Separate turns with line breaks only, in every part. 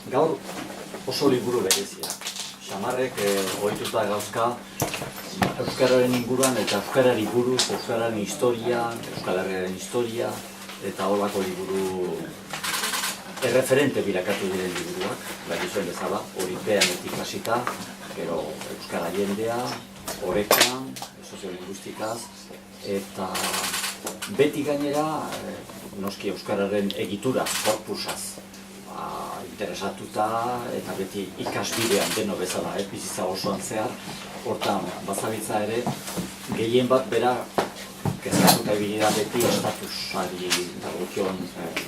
Gaur oso liburu berezia. Xamarrek ohituta gauzka euskararen inguruan eta euskarari buruz, euskararen historia, Euskal Herriaren historia eta holako liburu erreferente bilakatu diren liburuak, dakizuen bezala, Oripeanetik hasita, gero euskara jendea, orekan, soziolinguistikaz, eta beti gainera noski euskararen egitura, korpusaz, interesatuta eta beti ikasbidean deno bezala, bizitza osoan zehar, hortan bazabitza ere, gehien bat bera kezkatuta ibili da beti estatusari dagokion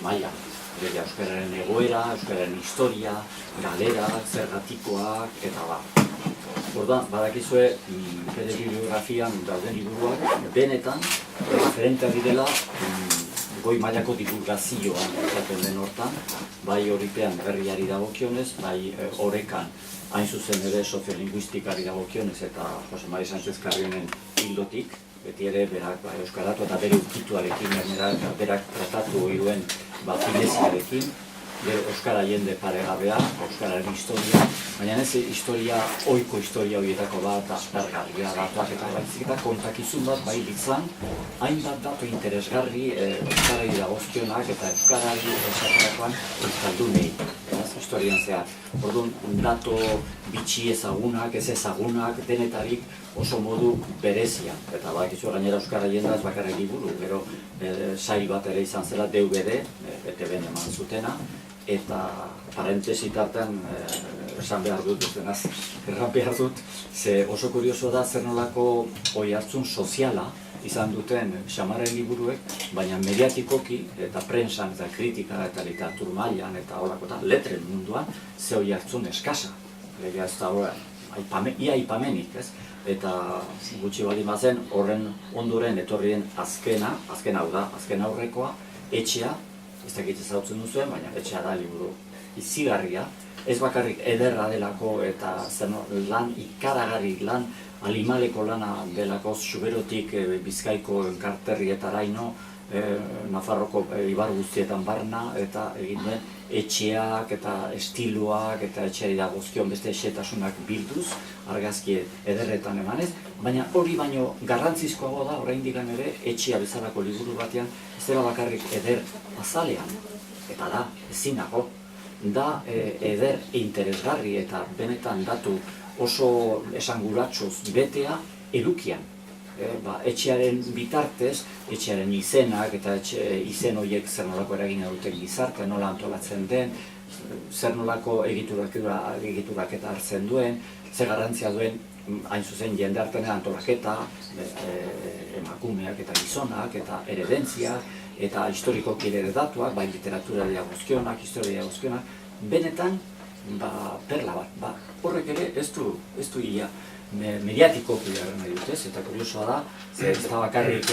maila. Bere euskararen egoera, euskararen historia, galerak, zergatikoak eta bar. Orduan, badakizue, bere bibliografian dauden liburuak benetan referenteak direla goi mailako divulgazioan esaten den hortan, bai Oripean berriari dagokionez, bai orekan hain zuzen ere soziolinguistikari dagokionez eta Jose Mari Sánchez Carrionen hildotik, beti ere berak euskaratu eta bere ukituarekin gainera berak tratatu ohi duen fineziarekin, euskara jende paregabea, euskararen historia, baina ez historia, ohiko historia horietako bat, aspergarria datuak eta baizik eta kontakizun bat bai litzan, hainbat datu interesgarri euskarari dagozkionak eta euskarari esaterakoan euskaldunei, historian zehar. Orduan, datu bitxi ezagunak, ez ezagunak, denetarik oso modu berezia. Eta badakizu gainera euskara jenda ez bakarrik liburu, gero sail bat ere izan zela DVD, BTV-n eman zutena, eta parentesi tartean esan behar dut, erran behar dut, ze oso kurioso da zer nolako oihartzun soziala izan duten Xamarren liburuek, baina mediatikoki eta prentsan eta kritika eta literatur mailan eta holakotan letren munduan ze oihartzun eskasa. Legea ez da ia aipamenik, ez? Eta gutxi baldin bazen horren ondoren etorri den azken hau da, azken aurrekoa, Etxea, ez dakit ezautzen duzuen, baina Etxea da liburu izigarria, ez bakarrik ederra delako eta lan ikaragarri, lan alimaleko lana delako Xuberotik Bizkaiko enkarterrietaraino, Nafarroko ibar guztietan barna eta egin duen etxeak eta estiloak eta etxeari dagozkion beste etxetasunak bilduz, argazki ederretan emanez, baina hori baino garrantzizkoago da oraindik ere Etxea bezalako liburu batean ez dela bakarrik eder azalean, eta da, ezinago, da eder interesgarri eta benetan datu oso esanguratsuz betea edukian. Etxearen bitartez, etxearen izenak eta izen horiek zer nolako eragina duten gizarte, nola antolatzen den, zer nolako egituraketa hartzen duen, zer garrantzia duen hain zuzen jendartean antolaketa, emakumeak eta gizonak eta eredentziak, eta historikoki ere datuak, bai literatura dagozkionak, historia dagozkionak, benetan perla bat. Horrek ere ez du ia mediatikoki garen nahi dutez, eta kuriosoa da, ez da bakarrik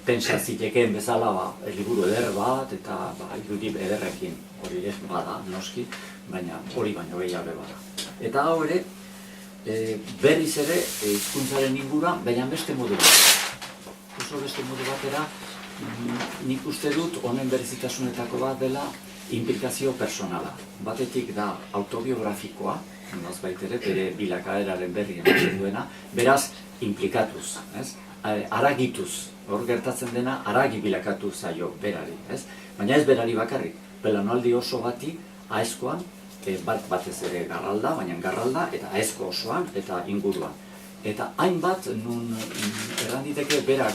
pentsa zitekeen bezala liburu eder bat, eta irudi ederrekin hori bada, noski, baina hori baino gehiago bada. Eta hau ere, berriz ere hizkuntzaren inguruan, baina beste modu bat. Oso beste modu batera, nik uste dut honen berezitasunetako bat dela implikazio personala. Batetik da autobiografikoa, nolazbait ere, bere bilakaeraren berri ematen duena, beraz, implikatuz, haragituz, hor gertatzen dena, haragi bilakatu zaio berari, baina ez berari bakarrik, belaunaldi oso bati, aezkoan, batez ere garralda, baina garralda, eta aezko osoan, eta inguruan. Eta hainbat, nun erranditeke berak,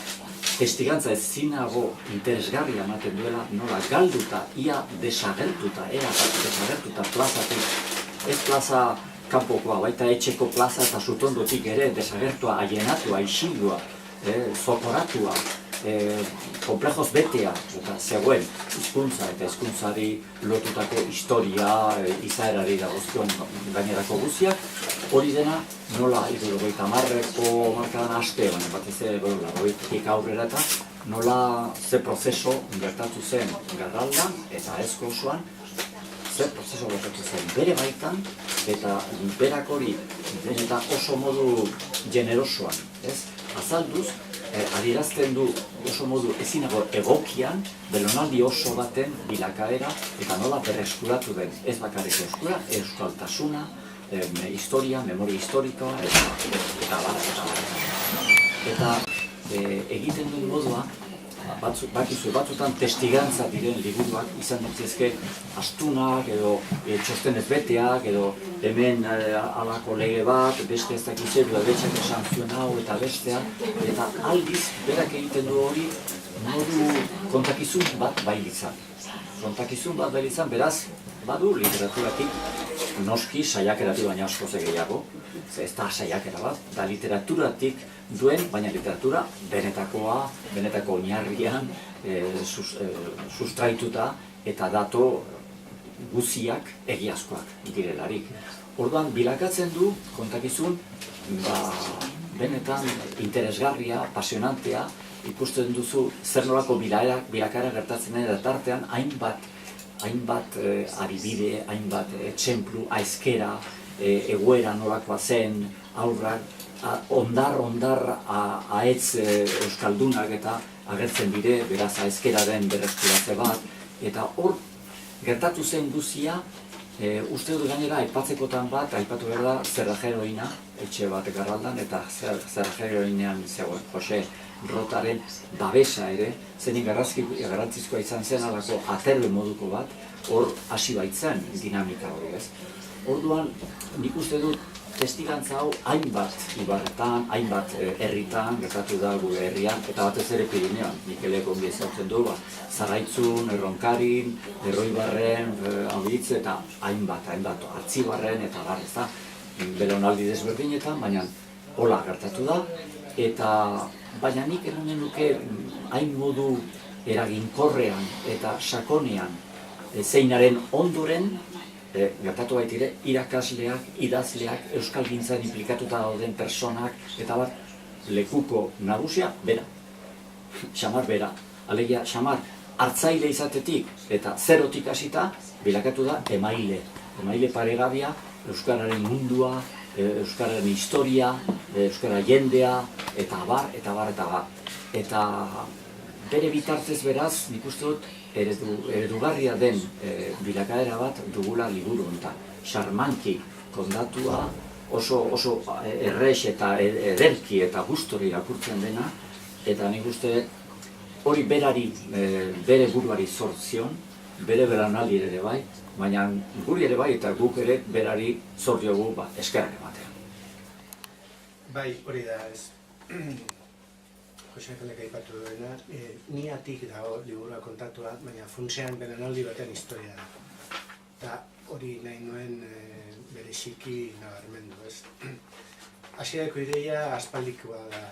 testigantza ezinago interesgarria ematen duela, nola galduta, ia desagertuta, plazatik, ez plaza kanpokoa, baita etxeko plaza eta sutondotik ere desagertua, aienatua, isildua, zokoratua, komplejoz betea, eta zegoen hizkuntza eta hizkuntzari lotutako historia, izaerari dagozkion gainerako guztiak, hori dena nola 70ko markadan haste, baina batez ere 80tik aurrera eta nola ze prozeso gertatu zen garraldan eta aezko osoan, zer prozeso gertatu zen bere baitan eta berak hori benetan oso modu generosoan, azalduz adierazten du oso modu ezinago egokian belaunaldi oso baten bilakaera eta nola berreskuratu den ez bakarrik euskara, euskaltasuna, historia, memoria historikoa eta eta egiten duen modua batzutan testigantza diren liburuak izan ditzezke astunak edo txostenez beteak edo hemen halako lege bat, beste ez dakizero da betxak sanzionau eta bestea eta aldiz berak egiten du hori modu kontakizun bat bailizan. Kontakizun bat bailizan, beraz, badu literaturatik noski saiakeratu baina askoz gehiago, ez da saiakera bat, da literaturatik duen, baina literatura benetako oinarrian sustraituta eta dato guziak egiazkoak direlarik. Orduan, bilakatzen du kontakizun benetan interesgarria, pasionantea, ikusten duzu zer nolako bilakara gertatzen da tartean hainbat adibide, hainbat txemplu, aizkera, egoera nolakoa zen, aurrak, ondar ahetz euskaldunak eta agertzen dire, beraz aizkera den berreskuratze bat, eta hor gertatu zen guzia, uste dut gainera aipatzekotan bat, aipatu behar da Zerrajeroina, etxe bat Garraldan, eta Zerrajeroinean zegoen Jose Rotaren babesa ere, zenik garrantzizkoa izan zen alako aterbe moduko bat, hor hasi baitzen dinamika hori, ez? Orduan, nik uste dut testigantza hau hainbat ibarretan, hainbat herritan, gertatu da gure herrian, eta batez ere Pirineoan, Mikelek ongi ezautzen du, Zarraitzun, Erronkarin, Erroibarren, Auditz, eta hainbat, Artzibarren, eta ez da, belaunaldi desberdinetan, baina hola gertatu da, eta baina nik eranen nuke hain modu eraginkorrean eta sakonean zeinaren ondoren gertatu baitire irakasleak, idazleak, euskalgintzan implikatuta dauden personak eta bat lekuko nagusia bera, Xamar bera. Alegia, Xamar hartzaile izatetik eta zerotik hasita bilakatu da emaile paregabea, euskararen mundua, euskararen historia, euskara jendea, eta abar. Eta bere bitartez beraz, nik uste dut, eredugarria den bilakaera bat dugula liburu honetan. Xarmanki kondatua, oso errex eta ederki eta gustori irakurtzen dena, eta nik uste hori berari, bere buruari zortzion, bere belaunaldi ere bai, baina guri ere bai eta guk ere berari zor diogu eskerrak ematea.
Bai, hori da ez. Jose Angelek aipatu duena, niatik dago liburua kontatua, baina funtsean belaunaldi baten historia da. Eta hori nahi nuen bereziki nabarmendu, ez. Hasierako ideia aspaldikoa da,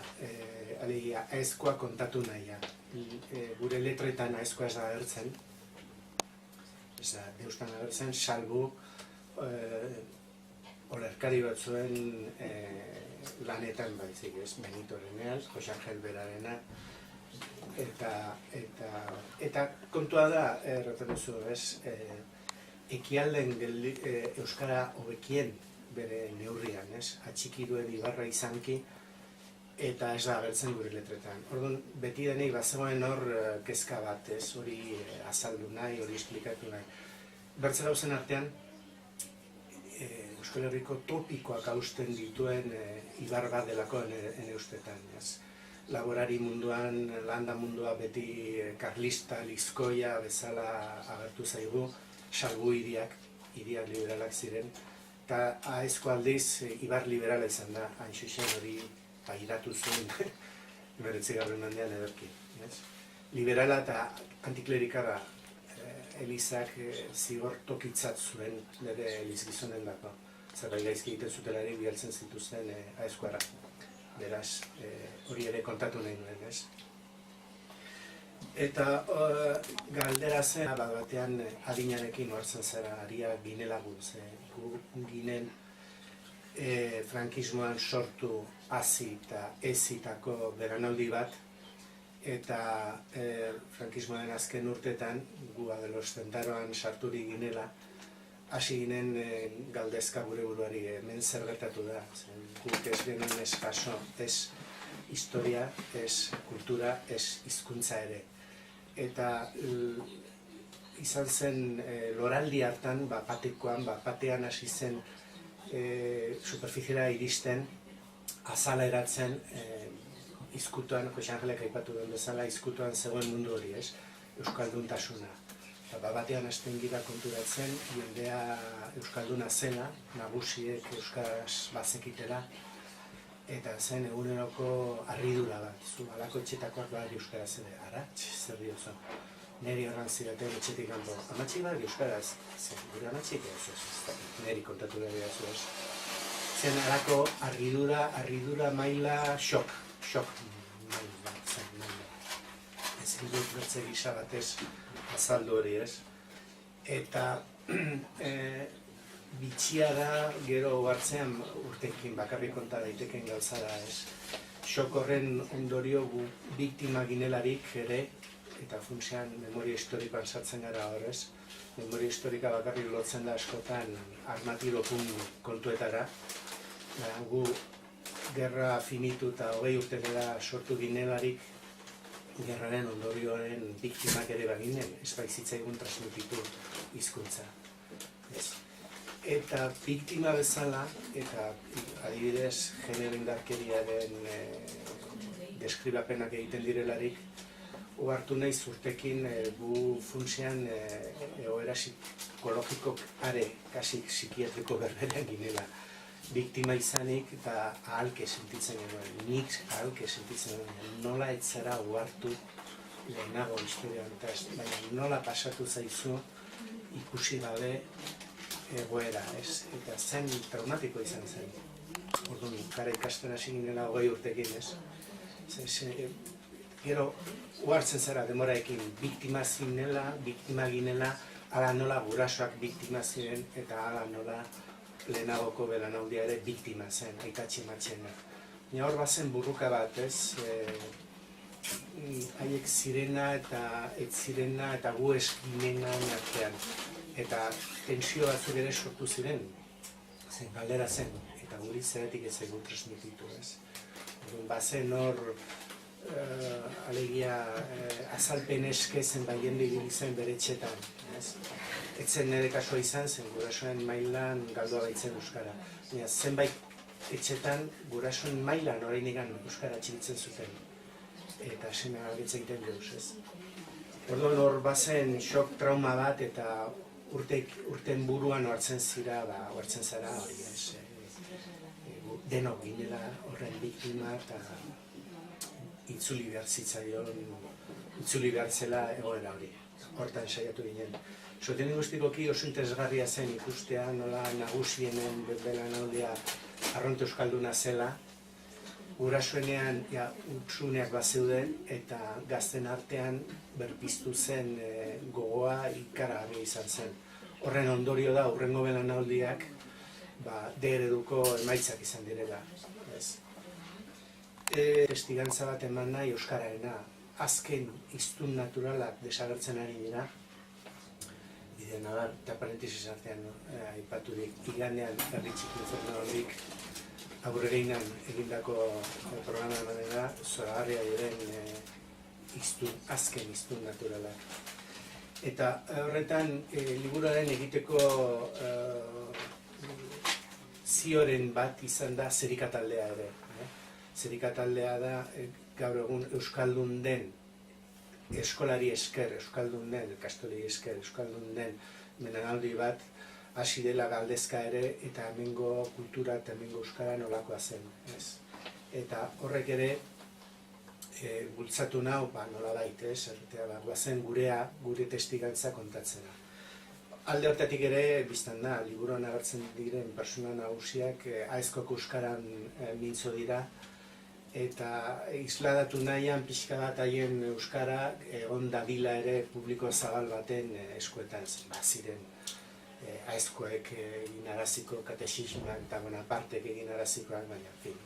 alegia aezkoa kontatu nahia. Gure letretan aezkoa ez da agertzen, ez da deustan agertzen, salbu olerkari batzuen lanetan baizik, ez, Benitorenean, Jose Angel berarena, eta kontua da, erraten duzu, ez, ekialden euskara hobekien bere neurrian, ez, atxiki duen ibarra izanki, eta ez da agertzen gure letretan. Orduan, beti denei bazegoen hor kezka bat, ez, hori azaldu nahi, hori esplikatu nahi. Bertze gauzen artean, Euskal Herriko topikoak hausten dituen ibar bat delako ene ustetan. Laborari munduan, landa mundua beti karlista, lizkoia bezala agertu zaigu, salbu hiriak liberalak ziren, eta aezko aldiz ibar liberala izan da, hain xuxen hori pairatu zuen 19. mendean ederki. Liberala eta antiklerikara Elizak zigor tokitzat zuen bere Eliz gizonen dako. Zerbait gaizki egiten zutelari bialtzen zituzten aezkoara. Beraz, hori ere kontatu nahi nuen, ez? Eta galdera zen, batean adinarekin oartzen zera, aria ginelagun zen. Ginen frankismoan sortu hazi eta ezitako beranaldi bat, eta frankismoaren azken urtetan, gu adelostentaroan sarturik ginela, hasi ginen galdezka gure buruari hemen zer gertatu da. Guk ez genuen ez jaso, ez historia, ez kultura, ez hizkuntza ere. Eta izan zen loraldi hartan, batean hasi zen superfiziera iristen, azala eratzen, izkutuan, Jose Angelek aipatu duen bezala, izkutuan zegoen mundu hori, ez? Euskalduntasuna. Batean hasten gira konturatzen, jendea euskalduna zela, nagusiek euskaraz bazekitela, eta zen eguneroko harridura bat, zu alako etxetakoak bat euskaraz ere, ara, zer diozu. Neri horran zidaten etxetik kanpo, amatxik bat euskaraz, gure amatxik ez, neri kontatu behar dira ez. Zen alako harridura maila xok maila bat zen, maila. Ez dut bertze gisa batez azaldu hori ez. Eta bitxia da gero hartzean urtekin bakarrik konta daiteken gauzara ez. Xok horren ondorio gu biktima ginelarik ere, eta funtsean memoria historikoan sartzen gara horrez. Memoria historika bakarrik lotzen da askotan armatirokun kontuetara. Gu gerra finitu eta 20 urte dela sortu ginelarik gerraren ondorioaren biktimak ere baginen, ez baizitzaigun transmititu hizkuntza. Eta biktima bezala, eta adibidez genero indarkeriaren deskribapenak egiten direlarik, ohartu naiz urtekin gu funtsean egoera psikologikok are, kasi psikiatriko berberean ginela. Biktima izanik eta ahalke sentitzen genuen, nik ahalke sentitzen genuen, nola etzara ohartu lehenago historian, baina nola pasatu zaizu ikusi gabe egoera, ez? Eta zen traumatiko izan zen. Orduan, kara ikasten hasi ginela 20 urtekin, ez? Gero, ohartzen zara demoraekin, biktima ginela, ala nola gurasoak biktima ziren, eta ala nola lehenagoko belanaldia ere biktima zen, aitatxe matxena. Hor bazen burruka bat, ez? Haiek zirena eta ez zirena eta gu ez ginenan artean. Eta tensio batzuk ere sortu ziren, zen galdera zen, eta guri zeratik ez egu transmititu, ez? Bazen hor, alegia, azalpen eske zen bai jende ibili zen bere etxetan, ez? Etzen nire kasua izan zen, gurasoen mailan galdua baitzen euskara. Zenbait etxetan gurasoen mailan oraindik euskara txilitzen zuten. Eta seme galdetzen egiten deuz, ez? Orduan hor bazen shock trauma bat eta urten buruan ohartzen zara hori, ez? Denok ginela horren biktima eta itzuli behar zitzaion, itzuli behar zela egoera hori. Hortan saiatu ginen. Soten guztikoki oso interesgarria zen ikustea nola nagusienen belanaldia arront euskalduna zela. Gurasoenean utsuneak bazeuden eta gazten artean berpiztu zen gogoa ikaragarria izan zen. Horren ondorio da hurrengo belanaldiak D ereduko emaitzak izan direla. Testigantza bat eman nahi euskaraena. Azken hiztun naturalak desagertzen ari dira. Bide nabar, eta parentesiz artean aipaturik iganean herri txiki informadorik aurregeinan egindako programa emanera zoragarria diren azken hiztun naturalak. Eta horretan liburuaren egiteko zioren bat izan da Zerika taldea ere. Zerika taldea da gaur egun euskaldun den eskolari esker, euskaldun den, ikastori esker, euskaldun den menaldi bat hasi dela galdezka ere eta hemengo kultura eta hemengo euskara nolakoa zen. Eta horrek ere bultzatu nau, nolabait, guazen gure testigantza kontatzena. Alde hortatik ere, biztan da, liburuan agertzen diren persona nagusiak aizkoko euskaran mintzo dira, eta isladatu nahian pixka bat haien euskara egon dadila ere publiko zabal baten eskuetan ziren. Aizkoek egin araziko katexismak eta Bonapartek egin arazikoak, baina, en fin,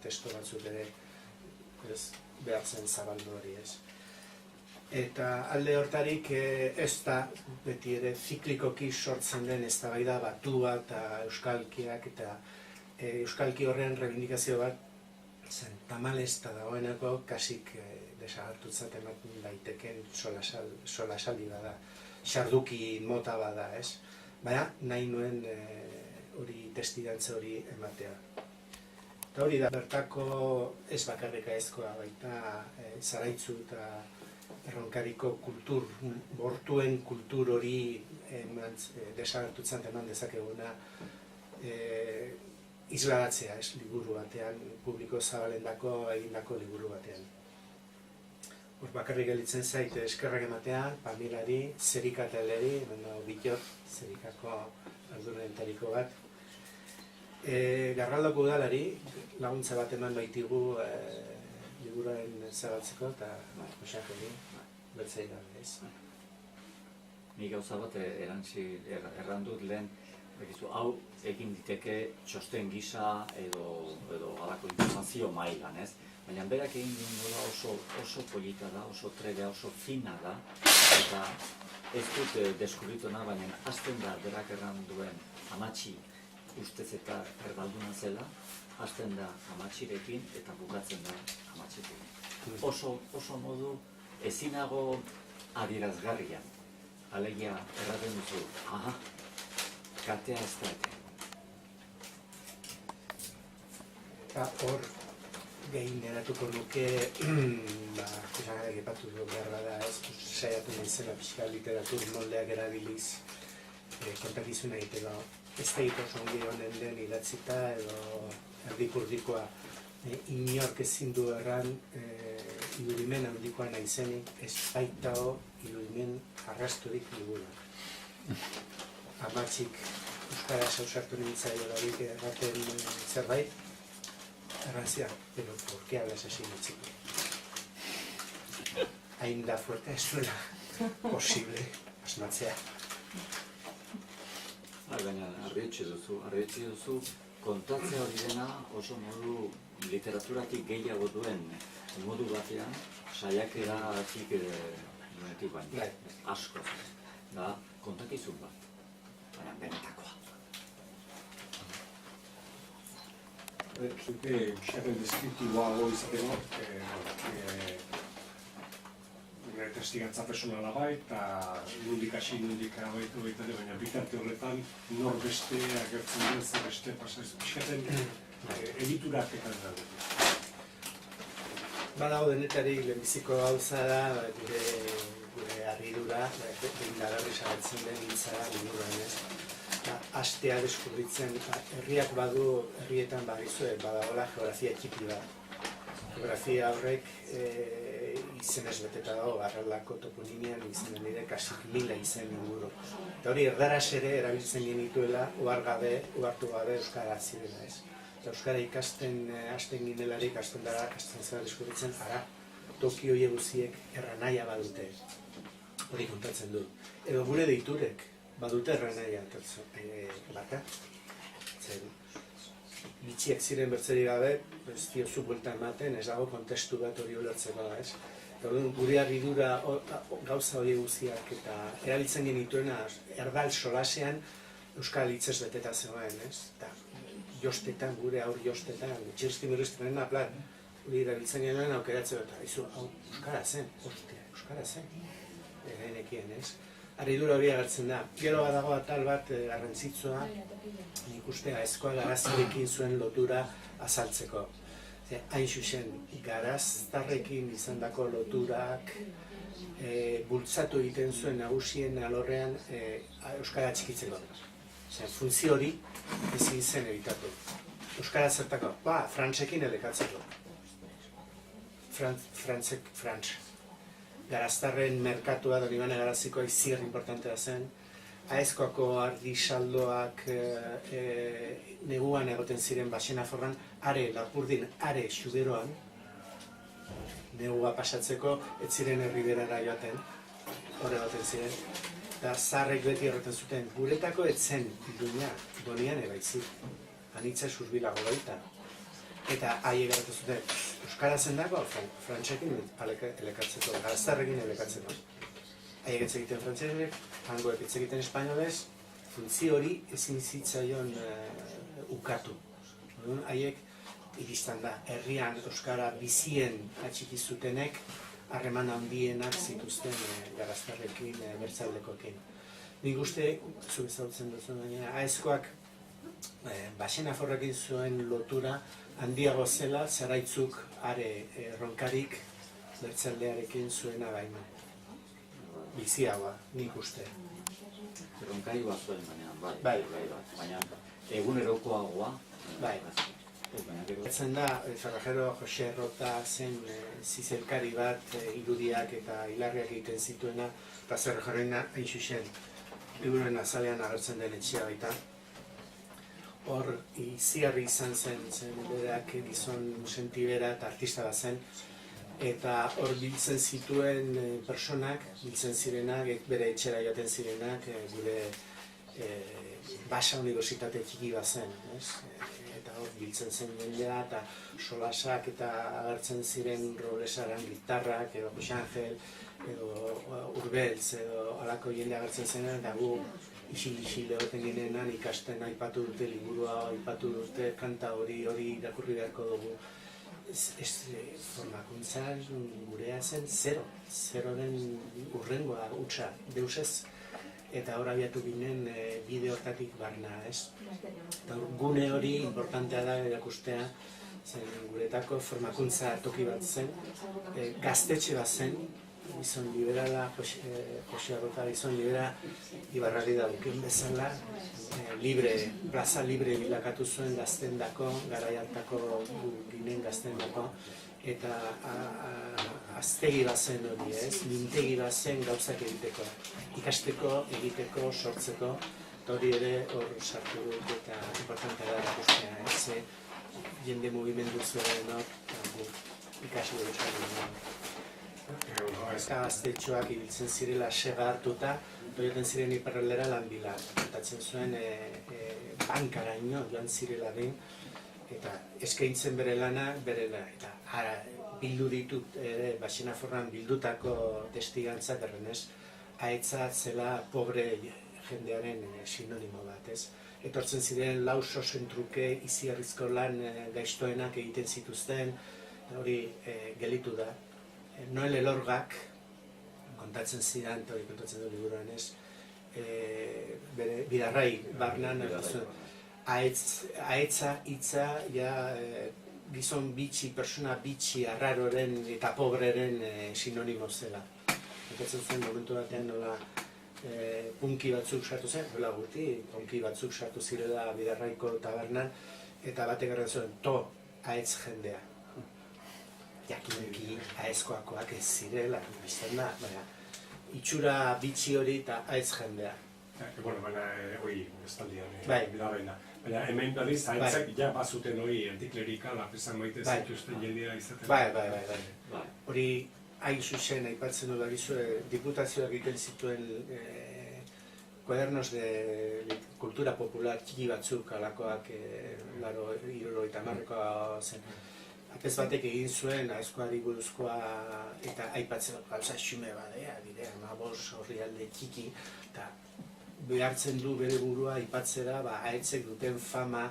testo batzuk ere behar zen zabaldu hori, ez. Eta alde hortarik ez da beti ere ziklikoki sortzen den eztabaida batua eta euskalkiak eta euskalki horren reivindikazio bat zen tamalesta dagoeneko kasik desagertutzat ematen daiteken solasaldi bada, xarduki mota bada, ez? Baina nahi nuen hori testigantza hori ematea. Eta hori da, bertako ez bakarrika ezkoa baita Zaraitzu eta Erronkariko bortuen kultur hori desagertutzat eman dezakeguna isladatzea, ez, liburu batean, publiko zabalendako egindako liburu batean. Hor bakarrik gelditzen zait eskerrak ematea, Pamilari, Zerika Teleri, Bitot, Zerikako ardurentariko bat. Garraldoko udalari laguntza bat eman baitigu liburuaren zabaltzeko eta Josakeri, bertzai gabe, ez.
Ni gauza bat errandut lehen, hau egin diteke txosten gisa edo halako informazio mailan, ez? Baina berak egin duen oso polita da, oso trebea, oso fina da, eta ez dut deskubrituna, baina hasten da berak erran duen amatxi ustez eta erdalduna zela, hasten da amatxirekin eta bukatzen da amatxirekin. Oso modu ezinago adierazgarrian. Alegia erraten duzu, aha, katea ez da ete.
Eta hor gehin eratuko nuke, Josagarek epatu du behar bada, ez, saiatu nahi zela pixka literatur moldeak erabiliz kontakizuna egiteko. Ez da egiten oso ongi honen den idatzita edo erdipurdikoa inork ezin du erran irudimen handikoa nahi zenik, ez baitao irudimen arrasturik liburuak. Amatxik euskaraz ausartu nintzai horarik erraten zerbait, errantzia, pero ¿por qué hablas así de chico? Hain da fuerte ez duela posible asmatzea.
Baina arretxe duzu, kontatzea hori dena oso modu literaturatik gehiago duen modu batean, saiakeratik duenetik baina, asko. Da, kontakizun bat, baina benetakoa.
Zuke xerren deskriptiboago izateko, testigantza personala bai, eta nondik hasi nondik abaitu baitare, baina bitarte horretan nor beste agertzen den zer beste pasa ez pixkaten egiturak eta dut.
Badago denetari lehenbiziko gauza da, gure harridura, indagarri sagertzen den hintzara liburuan, ez. Hastea deskubritzen, herriak badu, herrietan badagoela geografia txipi bat. Geografia horrek izenez beteta dago, Garraldako toponimian izenen dire kasik 1000 izen inguru. Eta hori erdaraz ere erabiltzen genituela, uhartu gabe euskara zirela, ez. Eta euskara ikasten hasten ginelarik, hasten zara deskubritzen, ara, toki hori guziek erranaia badute. Hori kontatzen du. Edo gure deiturek badute erranaia bata. Bitxiak ziren bertzeri gabe, ez diozu buelta ematen, ez dago kontestu bat hori ulertzeko da, ez. Gure harridura gauza hori guztiak eta erabiltzen genituena erdal solasean euskal hitzez beteta zegoen, ez. Eta jostetan, gure aur jostetan, txirsti mirriztenen aplat, hori erabiltzen genuen aukeratzeko eta hau euskara zen, euskara zen, genekien, ez. Harridura hori agertzen da. Gero badago atal bat garrantzitsua, nik uste aizkoa garazirekin zuen lotura azaltzeko. Hain zuzen, garaztarrekin izandako loturak bultzatu egiten zuen nagusien alorrean euskara txikitzeko. Funtzio hori ezin zen ebitatu. Euskara zertako, frantsekin elekatzeko. Frantz. Garaztarren merkatua Donibane Garazikoa izier importantea zen. Aezkoako ardi saldoak neguan egoten ziren Baxenaforran, Lapurdin, Xuberoan, negua pasatzeko, ez ziren herriberara joaten, hor egoten ziren. Eta zaharrek beti erraten zuten, guretako ez zen Iruña, Donian ebaitzik, anitza surbilago baita. Eta haiek erraten zuten, euskara zendako, frantsekin elekatzeko, garaztarrekin elekatzeko. Haiek ez egiten frantzesek, hangoek ez egiten espainolez, funtzio hori ezin zitzaion ukatu. Haiek iristen da. Herrian euskara bizien atxiki zutenek harreman handienak zituzten garaztarrekin, bertzaldekoekin. Nik uste, zu ezagutzen duzu baina, aezkoak Baxenaforrekin zuen lotura handiago zela, zaraitzuk are ronkarik bertzaldearekin zuena baino. Biziagoa, nik uste.
Ronkari bat zuen, baina, baina egunerokoagoa.
Bai. Etzen da, Ferrajero Jose Errota zen zizelkari bat irudiak eta hilarriak egiten zituena, eta Ferrajeroina hain zuzen, liburuen azalean agertzen den etxea baita. Hor, iziarri izan zen berak gizon sentibera eta artista bat zen, eta hor biltzen zituen personak, biltzen zirenak, bere etxera joaten zirenak, gure Basa Universitate txiki bat zen, eta hor biltzen zen jendea, eta solasak eta agertzen ziren Roblesaran gitarrak, edo Jose Angel, edo Urbeltz, edo alako jende agertzen zen, eta gu isil-isil egoten ginenan ikasten aipatu dute liburua, aipatu dute kanta hori irakurri beharko dugu. Formakuntzan gurea zen zeroren urrengoa utza, deusez, eta hor abiatu ginen bide hortatik barna, ez? Gune hori importantea da erakustea, zen guretako formakuntza toki bat zen, gaztetxe bat zen, gizon liberala, Jose Arrota gizon libera, Ibarrari dauken bezala, plaza libre bilakatu zuen gaztendako, garai hartako ginen gaztendako, eta aztegi bat zen hori, ez? Mintegi bat zen gauzak egiteko, ikasteko, egiteko, sortzeko, eta hori ere hor sartu dut eta importantea da erakustea, ez? Jende mugimendu zuen hor, ikasi dut zuen. Gaztetxoak ibiltzen zirela sega hartuta, joaten ziren iparraldera lan bila. Kontatzen zuen bankaraino joan zirela den, eta eskaintzen bere lana, eta bildu ditut Baxenaforran bildutako testigantzak errenez, ahetza zela pobre jendearen sinonimo bat, ez? Etortzen ziren lauso zentruke iziarrizko lan gaiztoenak egiten zituzten, hori gelitu da. Noel Elorgak, kontatzen zidan, eta hori kontatzen du liburuan ez, Bidarrai barnan, ahetza hitza, gizon bitxi, persona bitxi, arraroren eta pobreren sinonimo zela. Kontatzen zen momentu batean nola punki batzuk sartu zen, nola guti, punki batzuk sartu zirela Bidarraiko tabernan, eta batek erran zuen, ahetz jendea. Jakinki aezkoakoak ez zirela, bizten da, baina itxura bitxi hori eta ahetz jendea.
Baina hori estaldian,
Bidarraina.
Baina hemen berriz, ahetzak ja bazuten hori antiklerikala, pesan maite zituzten jendea izaten.
Bai. Hori hain zuzen, aipatzen dut agizue, diputazioak egiten zituen kuadernos de kultura popular txiki batzuk, alakoak, hirurogeita hamarrekoa zen. Apez batek egin zuen, aezkoari buruzkoa eta aipatzen gauza xume badea, amabos orrialde txiki, eta behartzen du bere burua aipatzera, ahetzek duten fama,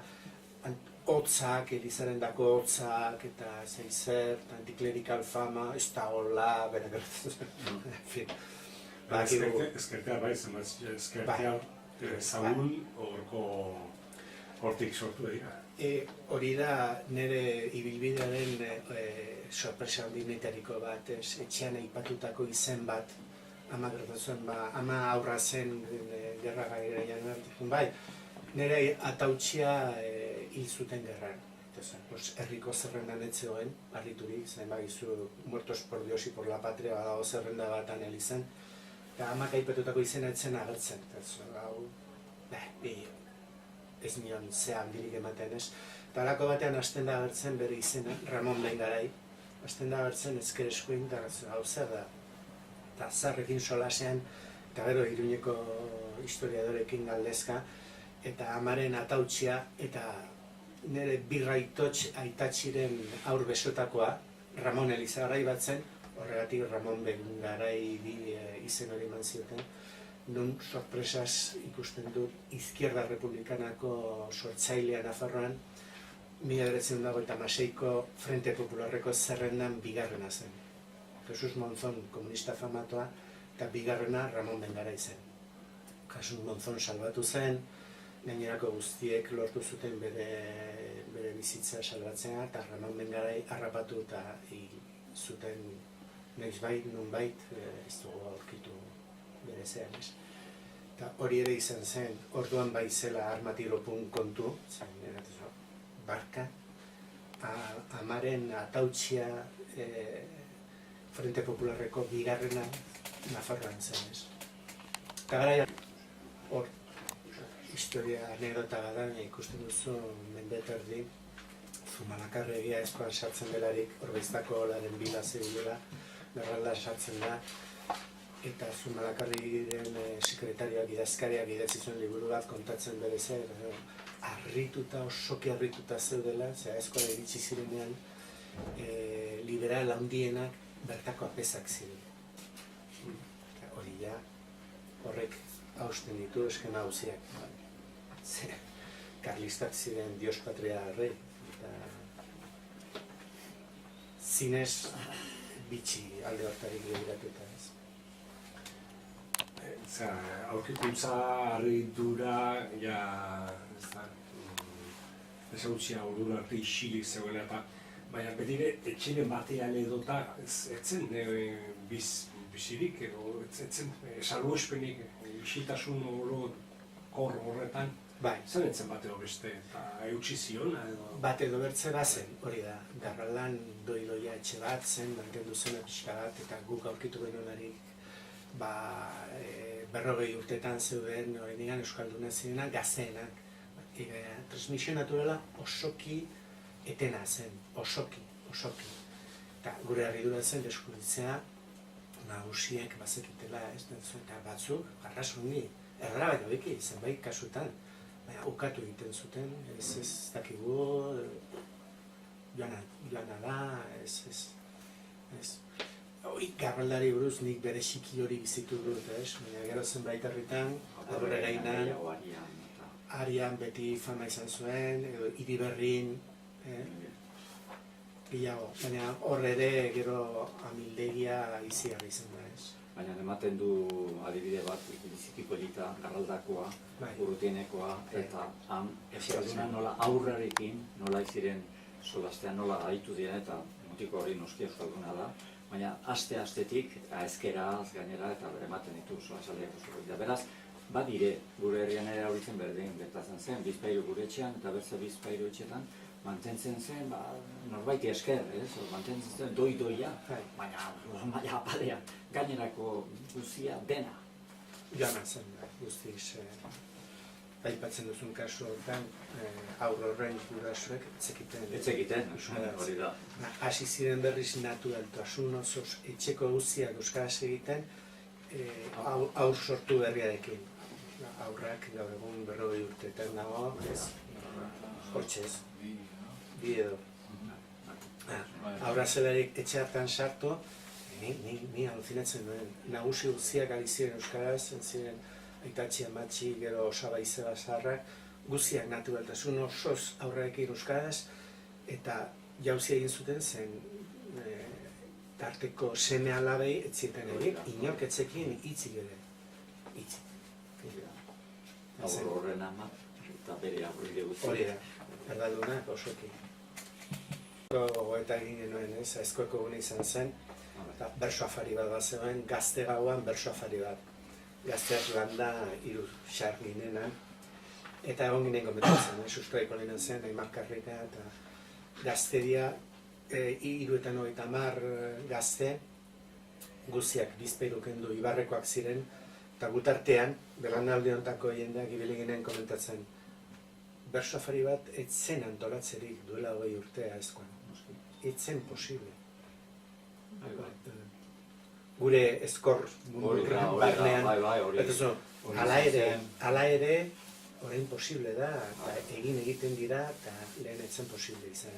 hotzak, elizarendako hotzak, eta zeizer, antiklerikal fama, ez da hola, bera gertatzen.
Ezkertea bai, ezkertea zaun hortik sortu dira.
Hori da nire ibilbidearen sorpresa handinetariko bat, etxean aipatutako izen bat, ama gertatzen, ama aurra zen gerra garaian hartzen, bai, nire atautxia hil zuten gerran. Herriko zerrendan etzeoen, harriturik, zen bagizu muertos por Dios y por la patria badago zerrenda batan elizen, eta amak aipatutako izena etzen agertzen. Ez nion ze handirik ematen ez. Eta halako batean hasten da agertzen bere izena, Ramon Bengarai. Hasten da agertzen ezker eskuin, eta hau zer da. Eta zarrekin solasean, eta gero Iruñeko historiadorekin galdezka, eta amaren atautxia, eta nire birraitotx aitatxiren aur besotakoa, Ramon Elizagarrai bat zen, horregatik Ramon Bengarai izen hori eman zioten, non sorpresaz ikusten dut Izquierda Republikanako sortzailea Nafarroan, 1996ko Frente Popularreko zerrendan bigarrena zen. Jesus Monzon komunista famatoa eta bigarrena Ramon Bengarai zen. Jesus Monzon salbatu zen, gainerako guztiek lortu zuten bere bizitza salbatzea, eta Ramon Bengarai harrapatu eta hil zuten noizbait, nonbait, ez dugu aurkitu bere zean, ez. Eta hori ere izan zen, orduan bai zela armatiropun kontu, zen, barka, amaren atautxia Frente Popularreko bigarrena Nafarroan zen, ez. Eta gara hor, historia anekdota bada, ikusten duzu mendeterdi, Zumalakarregia eskoan sartzen delarik, Orbeiztako olaren bila zebilela, berralda sartzen da, eta Zumalakarriren sekretarioak, idazkariak idatzi zuen liburu bat kontatzen bere zer, harrituta, osoki harrituta zeudela, eskola iritsi zirenean, liberal handienak bertako apezak ziren. Hori ja, horrek hausten ditu eskema hauziak. Karlistak ziren Dios Patria Rey, eta zinez bitxi alde hortarik begiratuta ez.
Aurkikuntza harridura, ezagutzia ordura arte isilik zegoela eta baina betire etxeren batean edota etzen bizirik edo etzen salbuespenik isitasun kor horretan.
Bai.
Zer etzen bat edo beste eta eutsi ziona edo?
Bat edo bertze bazen, hori da, Garralan doiloia etxe bat zen, mantendu zena pixka bat, eta guk aurkitu genuelarik 40 urtetan zeuden, horreinigan Euskalduna zirena, gazteenak. Transmisio naturala osoki etena zen, osoki. Eta gure harridura zen deskubritzea nagusiek bazekitela, eta batzuk, garrasuni, erra baino beki, zenbait kasutan, ukatu egiten zuten, ez dakigu, joana da, ez. Garraldari buruz nik bere xiki hori bizitu dut, baina gero zenbait herritan, aurre gainan, Arian beti fama izan zuen, edo Iriberrin, gehiago, baina hor ere gero amildegia iziarra izan da, ez.
Baina ematen du adibide bat, biziki polita, Garraldakoa, Urrutienekoa, eta Euskalduna nola aurrarekin, nola iziren solastean nola gaitu dira, eta mutiko hori noski Euskalduna da, baina aste-astetik, ezkeraz gainera, eta ematen ditu solasaldiak euskalduna. Beraz, badire, gure herrian ere auritzen berdin gertatzen zen, bizpairu gure etxean, eta berze bizpairu etxetan, mantentzen zen, norbaiti esker, mantentzen zen doi-doia, baina maila apalean, gainerako guzia dena.
Joana zen, guztiz, aipatzen duzun kasu horretan, aurre horrein gurasoek
etzekiten, hori da.
Hasi ziren berriz naturaltasun osoz etxeko guztiak euskaraz egiten, aur sortu berriarekin. Aurrak gaur egun 40 urteetan dago, hortxez, bi edo. Aurra zelarik etxe hartan sartu, ni aluzinatzen duen, nagusi guztiak ari ziren euskaraz, ziren aitatxi amatxi, gero osaba izeba zaharrak, guztiak naturaltasun osoz aurrarekin euskaraz, eta jauzia egin zuten zen tarteko seme alabei etzietan egin, inork etzekin hitzik ere. Hitzik.
Aurro horren ama, eta bere aurride guzti.
Hori da, erdadunak osoki. Gogoeta egin genuen ez, aizkoeko gune izan zen, eta berso afari bat bat zegoen, gazte gauan berso afari bat. Gazteak landa hiru xar ginenan, eta egon ginen komentatzen, sustraiko lehenen zen, Aimar Karrika, eta gazteria, 30 gazte, guztiak bizpairu kendu Ibarrekoak ziren, eta gutartean, belanaldi hontako jendeak ibili ginen komentatzen, berso afari bat etzen antolatzerik duela 20 urtea ezkoan. Etzen posible. Gure eskor mundurren barnean, ala ere, orain posible da, eta egiten dira, eta lehen etzen posible izan.